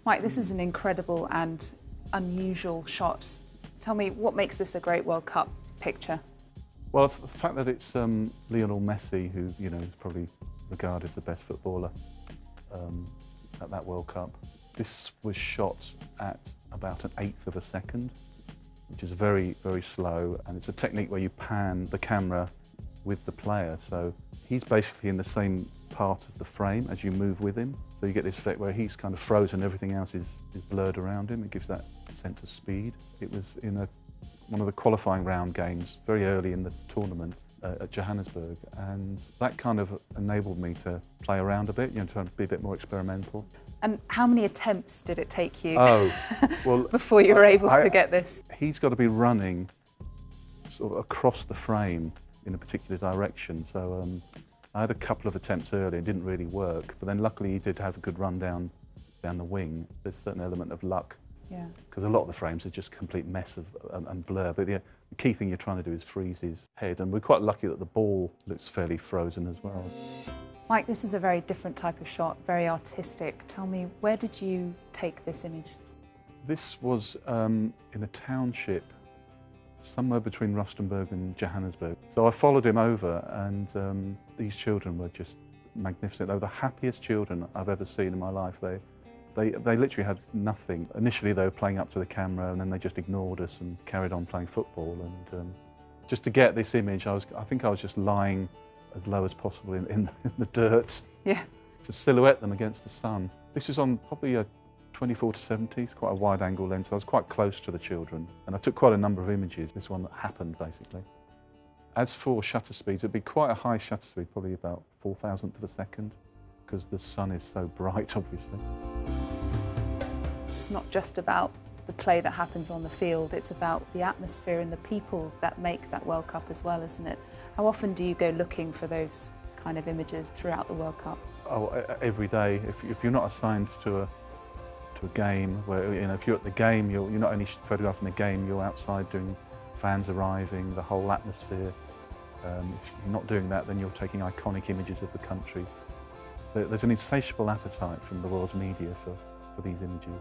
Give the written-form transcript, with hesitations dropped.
Mike, this is an incredible and unusual shot. Tell me, what makes this a great World Cup picture? Well, the fact that it's Lionel Messi, who is probably regarded as the best footballer at that World Cup. This was shot at about 1/8 of a second, which is very, very slow, and it's a technique where you pan the camera with the player, so he's basically in the same part of the frame as you move with him, so you get this effect where he's kind of frozen, everything else is blurred around him. It gives that sense of speed. It was in one of the qualifying round games very early in the tournament at Johannesburg, and that kind of enabled me to play around a bit, try to be a bit more experimental. And how many attempts did it take you before you were able to get this? He's got to be running sort of across the frame in a particular direction, so I had a couple of attempts earlier, it didn't really work, but then luckily he did have a good run down the wing. There's a certain element of luck, because a lot of the frames are just a complete mess and blur, but the key thing you're trying to do is freeze his head, and we're quite lucky that the ball looks fairly frozen as well. Mike, this is a very different type of shot, very artistic. Tell me, where did you take this image? This was in a township somewhere between Rustenburg and Johannesburg. So I followed him over, and these children were just magnificent. They were the happiest children I've ever seen in my life. They literally had nothing. Initially they were playing up to the camera, and then they just ignored us and carried on playing football. And just to get this image, I think I was just lying as low as possible in the dirt to silhouette them against the sun. This is on probably a 24 to 70, it's quite a wide angle lens, so I was quite close to the children, and I took quite a number of images, this one that happened basically. As for shutter speeds, it'd be quite a high shutter speed, probably about 4,000th of a second, because the sun is so bright, obviously. It's not just about the play that happens on the field, it's about the atmosphere and the people that make that World Cup as well, isn't it? How often do you go looking for those kind of images throughout the World Cup? Oh, every day. If you're not assigned to a game, where if you're at the game, you're not only photographing the game, you're outside doing fans arriving, the whole atmosphere. If you're not doing that, then you're taking iconic images of the country. There's an insatiable appetite from the world's media for these images.